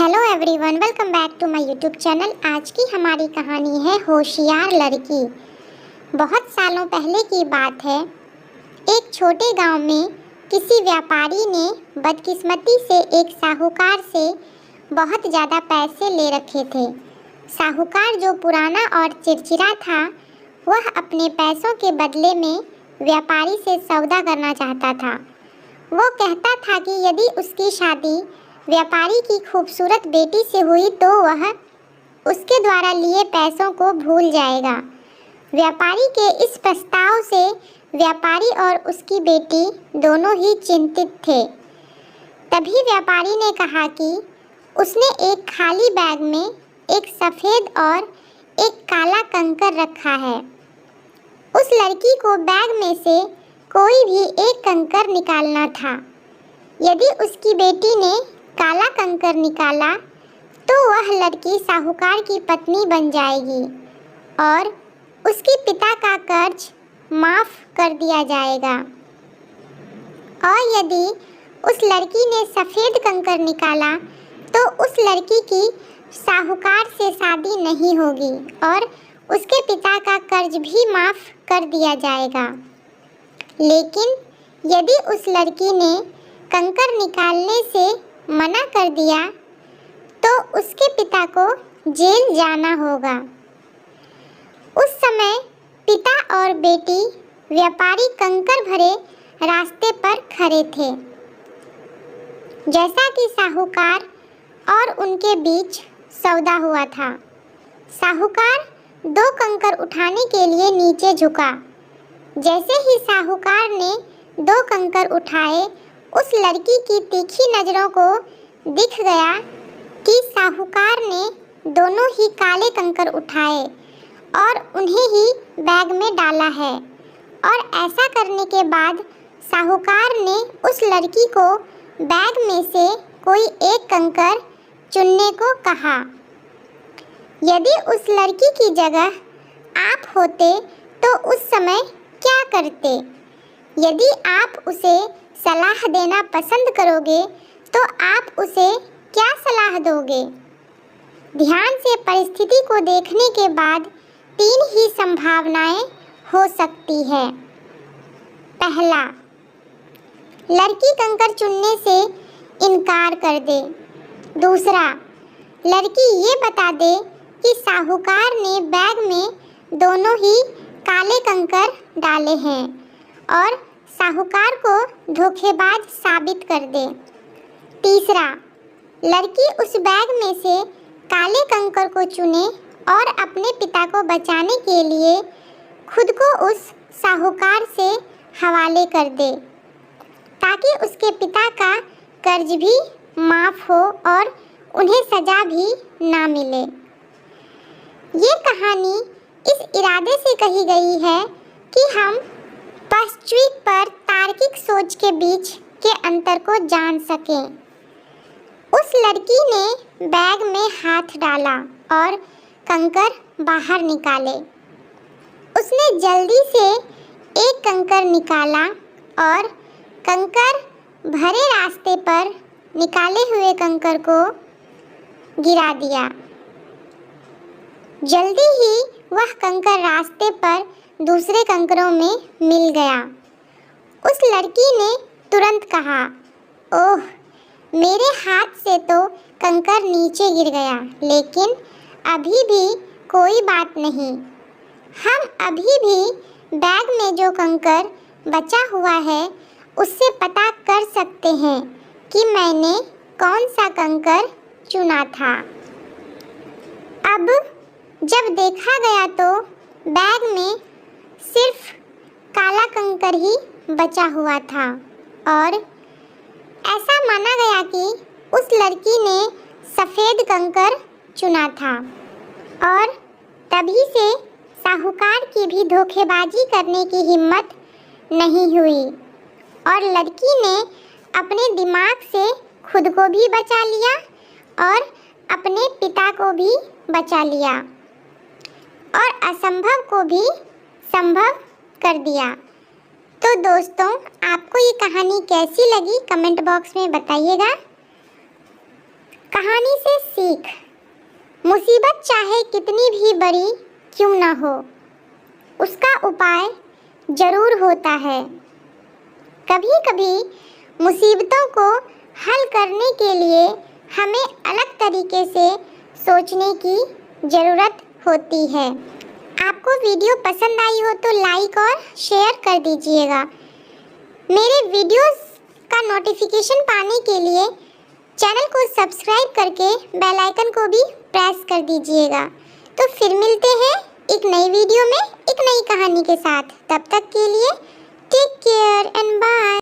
Hello everyone, welcome back to my YouTube channel. आज की हमारी कहानी है होशियार लड़की। बहुत सालों पहले की बात है। एक छोटे गांव में किसी व्यापारी ने बदकिस्मती से एक साहूकार से बहुत ज़्यादा पैसे ले रखे थे। साहूकार जो पुराना और चिड़चिड़ा था, वह अपने पैसों के बदले में व्यापारी से सौदा करना चाहता था। वो कहता था कि यदि उसकी शादी व्यापारी की खूबसूरत बेटी से हुई तो वह उसके द्वारा लिए पैसों को भूल जाएगा। व्यापारी के इस प्रस्ताव से व्यापारी और उसकी बेटी दोनों ही चिंतित थे। तभी व्यापारी ने कहा कि उसने एक खाली बैग में एक सफ़ेद और एक काला कंकर रखा है। उस लड़की को बैग में से कोई भी एक कंकर निकालना था। यदि उसकी बेटी ने काला कंकर निकाला तो वह लड़की साहूकार की पत्नी बन जाएगी और उसके पिता का कर्ज माफ़ कर दिया जाएगा। और यदि उस लड़की ने सफ़ेद कंकर निकाला तो उस लड़की की साहूकार से शादी नहीं होगी और उसके पिता का कर्ज भी माफ़ कर दिया जाएगा। लेकिन यदि उस लड़की ने कंकर निकालने से मना कर दिया तो उसके पिता को जेल जाना होगा। उस समय पिता और बेटी व्यापारी कंकर भरे रास्ते पर खड़े थे। जैसा कि साहूकार और उनके बीच सौदा हुआ था। साहूकार 2 कंकर उठाने के लिए नीचे झुका। जैसे ही साहूकार ने 2 कंकर उठाए, उस लड़की की तीखी नज़रों को दिख गया कि साहूकार ने दोनों ही काले कंकर उठाए और उन्हें ही बैग में डाला है। और ऐसा करने के बाद साहूकार ने उस लड़की को बैग में से कोई एक कंकर चुनने को कहा। यदि उस लड़की की जगह आप होते तो उस समय क्या करते? यदि आप उसे सलाह देना पसंद करोगे तो आप उसे क्या सलाह दोगे? ध्यान से परिस्थिति को देखने के बाद 3 ही संभावनाएं हो सकती है। पहला, लड़की कंकर चुनने से इनकार कर दे। दूसरा, लड़की ये बता दे कि साहूकार ने बैग में दोनों ही काले कंकर डाले हैं और साहूकार को धोखेबाज साबित कर दे। तीसरा, लड़की उस बैग में से काले कंकर को चुने और अपने पिता को बचाने के लिए खुद को उस साहूकार से हवाले कर दे ताकि उसके पिता का कर्ज भी माफ़ हो और उन्हें सज़ा भी ना मिले। ये कहानी इस इरादे से कही गई है कि हम वास्तविक पर तार्किक सोच के बीच के अंतर को जान सकें। उस लड़की ने बैग में हाथ डाला और कंकर बाहर निकाले। उसने जल्दी से एक कंकर निकाला और कंकर भरे रास्ते पर निकाले हुए कंकर को गिरा दिया। जल्दी ही वह कंकर रास्ते पर दूसरे कंकरों में मिल गया। उस लड़की ने तुरंत कहा, ओह, मेरे हाथ से तो कंकर नीचे गिर गया, लेकिन अभी भी कोई बात नहीं। हम अभी भी बैग में जो कंकर बचा हुआ है उससे पता कर सकते हैं कि मैंने कौन सा कंकर चुना था। अब जब देखा गया तो बैग में सिर्फ काला कंकर ही बचा हुआ था और ऐसा माना गया कि उस लड़की ने सफ़ेद कंकर चुना था। और तभी से साहूकार की भी धोखेबाजी करने की हिम्मत नहीं हुई और लड़की ने अपने दिमाग से खुद को भी बचा लिया और अपने पिता को भी बचा लिया और असंभव को भी संभव कर दिया। तो दोस्तों, आपको ये कहानी कैसी लगी कमेंट बॉक्स में बताइएगा। कहानी से सीख। मुसीबत चाहे कितनी भी बड़ी क्यों न हो, उसका उपाय जरूर होता है। कभी कभी मुसीबतों को हल करने के लिए हमें अलग तरीके से सोचने की ज़रूरत होती है। आपको वीडियो पसंद आई हो तो लाइक और शेयर कर दीजिएगा। मेरे वीडियोस का नोटिफिकेशन पाने के लिए चैनल को सब्सक्राइब करके बेल आइकन को भी प्रेस कर दीजिएगा। तो फिर मिलते हैं एक नई वीडियो में एक नई कहानी के साथ। तब तक के लिए टेक केयर एंड बाय।